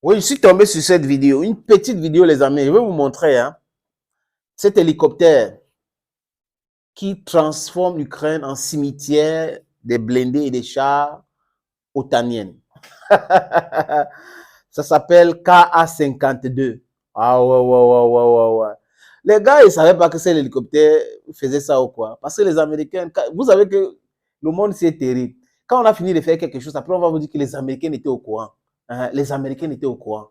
Oui, je suis tombé sur cette vidéo, une petite vidéo, les amis. Je vais vous montrer hein, cet hélicoptère qui transforme l'Ukraine en cimetière des blindés et des chars otaniennes. Ça s'appelle KA-52. Ah ouais, ouais, ouais, ouais, ouais, ouais. Les gars, ils ne savaient pas que c'est l'hélicoptère faisait ça ou quoi. Parce que les Américains, vous savez que le monde, c'est terrible. Quand on a fini de faire quelque chose, après, on va vous dire que les Américains étaient au courant. Hein, les Américains étaient au courant.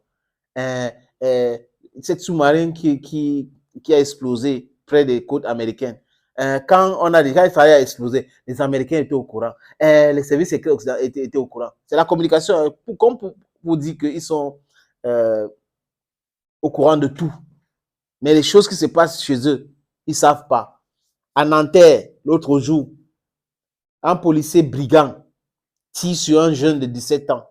Euh, euh, cette sous-marine qui a explosé près des côtes américaines. Quand on a déjà essayé à exploser, les Américains étaient au courant. Les services secrets occidentaux étaient au courant. C'est la communication, comme pour dire qu'ils sont euh, au courant de tout. Mais les choses qui se passent chez eux, ils ne savent pas. À Nanterre, l'autre jour, un policier brigand tire sur un jeune de 17 ans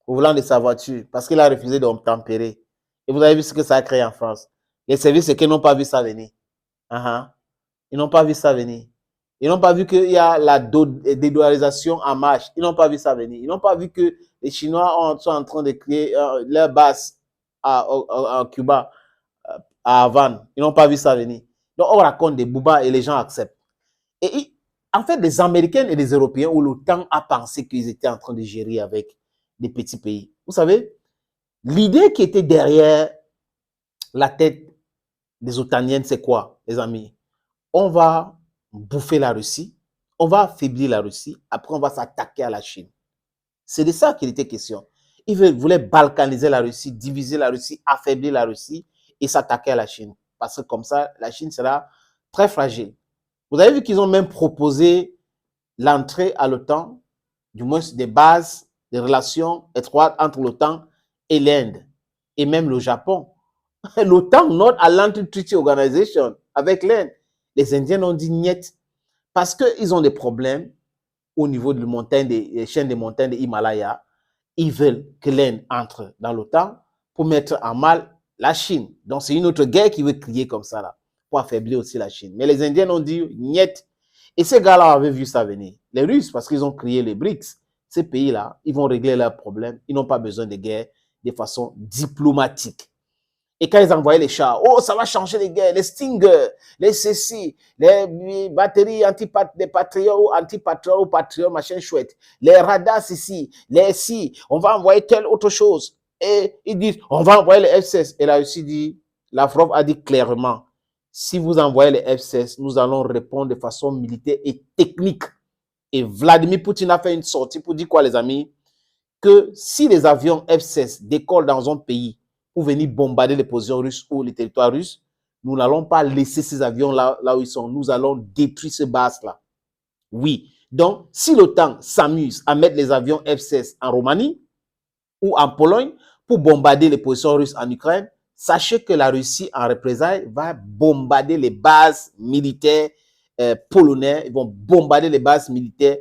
au volant de sa voiture parce qu'il a refusé d'obtempérer. Et vous avez vu ce que ça a créé en France. Les services secrets n'ont pas vu ça venir. Uh-huh. Ils n'ont pas vu ça venir. Ils n'ont pas vu qu'il y a la dédollarisation en marche. Ils n'ont pas vu ça venir. Ils n'ont pas vu que les Chinois sont en train de créer leur base à Cuba, à Havane. Ils n'ont pas vu ça venir. Donc, on raconte des boubas et les gens acceptent. Et en fait, les Américains et les Européens, où l'OTAN a pensé qu'ils étaient en train de gérer avec des petits pays. Vous savez, l'idée qui était derrière la tête des OTANiennes, c'est quoi, les amis? On va bouffer la Russie, on va affaiblir la Russie, après on va s'attaquer à la Chine. C'est de ça qu'il était question. Ils voulaient balkaniser la Russie, diviser la Russie, affaiblir la Russie et s'attaquer à la Chine. Parce que comme ça, la Chine sera très fragile. Vous avez vu qu'ils ont même proposé l'entrée à l'OTAN, du moins des bases, des relations étroites entre l'OTAN et l'Inde, et même le Japon. L'OTAN, North Atlantic Treaty Organization, avec l'Inde. Les Indiens ont dit niet parce qu'ils ont des problèmes au niveau de des chaînes de montagnes de Himalaya. Ils veulent que l'Inde entre dans l'OTAN pour mettre en mal la Chine. Donc, c'est une autre guerre qui veut crier comme ça, là, pour affaiblir aussi la Chine. Mais les Indiens ont dit niet. Et ces gars-là avaient vu ça venir. Les Russes, parce qu'ils ont créé les BRICS, ces pays-là, ils vont régler leurs problèmes. Ils n'ont pas besoin de guerre de façon diplomatique. Et quand ils envoyaient les chars, oh, ça va changer les guerres, les Stinger, les ceci, les batteries anti-patriotes, anti-patriotes, patriotes, machin chouette, les radars ici, les si, on va envoyer telle autre chose. Et ils disent, on va envoyer les F-16. Et la Russie dit, Lavrov a dit clairement, si vous envoyez les F-16, nous allons répondre de façon militaire et technique. Et Vladimir Poutine a fait une sortie pour dire quoi, les amis? Que si les avions F-16 décollent dans un pays pour venir bombarder les positions russes ou les territoires russes, nous n'allons pas laisser ces avions là où ils sont. Nous allons détruire ces bases-là. Oui. Donc, si l'OTAN s'amuse à mettre les avions F-16 en Roumanie ou en Pologne pour bombarder les positions russes en Ukraine, sachez que la Russie, en représailles, va bombarder les bases militaires polonaises. Ils vont bombarder les bases militaires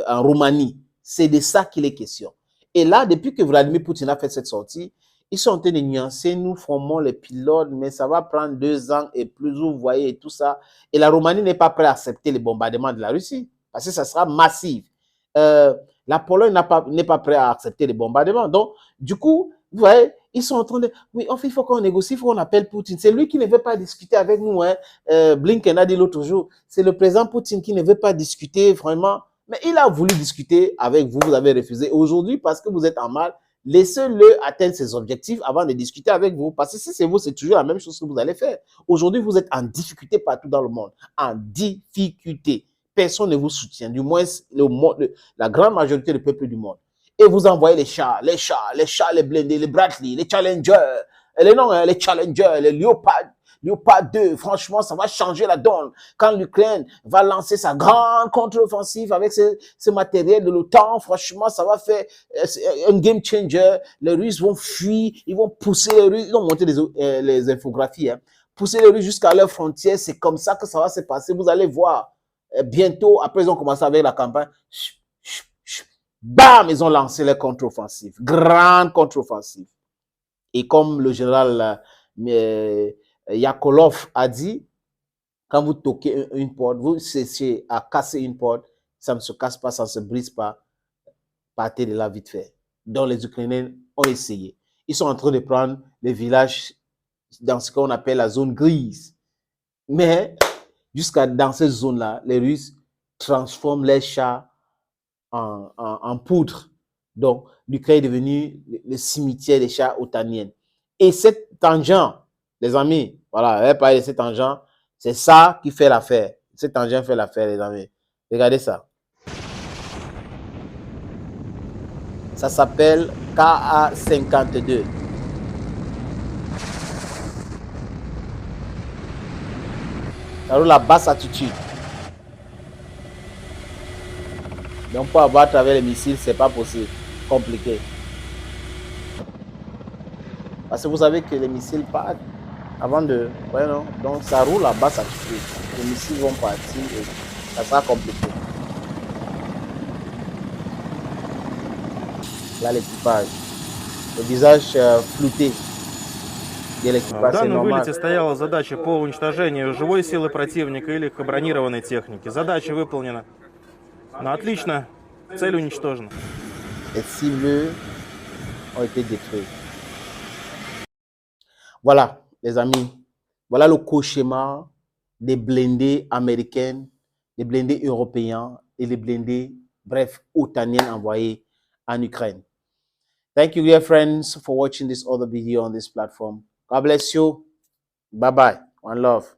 en Roumanie. C'est de ça qu'il est question. Et là, depuis que Vladimir Poutine a fait cette sortie, ils sont en train de nuancer, nous formons les pilotes, mais ça va prendre 2 ans et plus, vous voyez, et tout ça. Et la Roumanie n'est pas prête à accepter les bombardements de la Russie, parce que ça sera massif. La Pologne n'est pas prête à accepter les bombardements. Donc, du coup, vous voyez, ils sont en train de... Oui, il faut qu'on négocie, il faut qu'on appelle Poutine. C'est lui qui ne veut pas discuter avec nous. Hein. Blinken a dit l'autre jour, c'est le président Poutine qui ne veut pas discuter vraiment. Mais il a voulu discuter avec vous, vous avez refusé. Aujourd'hui, parce que vous êtes en mal, laissez-le atteindre ses objectifs avant de discuter avec vous. Parce que si c'est vous, c'est toujours la même chose que vous allez faire. Aujourd'hui, vous êtes en difficulté partout dans le monde. En difficulté. Personne ne vous soutient, du moins la grande majorité du peuple du monde. Et vous envoyez les chars, les blindés, les Bradley, les Challengers, les Challengers, les Léopard 2, franchement, ça va changer la donne. Quand l'Ukraine va lancer sa grande contre-offensive avec ce matériel de l'OTAN, franchement, ça va faire un game changer. Les Russes vont fuir, ils vont pousser les Russes, ils vont monter les infographies, hein, pousser les Russes jusqu'à leurs frontières. C'est comme ça que ça va se passer. Vous allez voir. Bientôt, après, ils ont commencé avec la campagne. Bam, ils ont lancé les contre-offensives. Grande contre-offensive. Et comme le général Yakolov a dit, quand vous toquez une porte, vous cessez à casser une porte, ça ne se casse pas, ça ne se brise pas, partez de là vite fait. Donc les Ukrainiens ont essayé. ils sont en train de prendre les villages dans ce qu'on appelle la zone grise. Mais jusqu'à dans cette zone-là, les Russes transforment les chars en poudre. Donc, l'Ukraine est devenu le cimetière des chars otaniens. Et cette tangent, les amis, voilà, elle parle de cette tangent, c'est ça qui fait l'affaire. Cette tangent fait l'affaire, les amis. Regardez ça. Ça s'appelle KA-52. Ça roule à basse altitude. Donc pour abattre avec les missiles, c'est pas possible. Compliqué. Parce que vous savez que les missiles partent avant de... Ouais, non? Donc ça roule à basse altitude. Les missiles vont partir et ça sera compliqué. Là, l'équipage. Le visage flouté. В данном вылете стояла задача по уничтожению живой силы противника или бронированной техники. Задача выполнена. Ну, отлично. Цель уничтожена. Les cibles ont été détruites. Voilà, les amis. Voilà le cauchemar des blindés américains, des blindés européens et les blindés, bref, otaniens envoyés en Ukraine. Thank you, dear friends, for watching this other video on this platform. God bless you. Bye-bye. One love.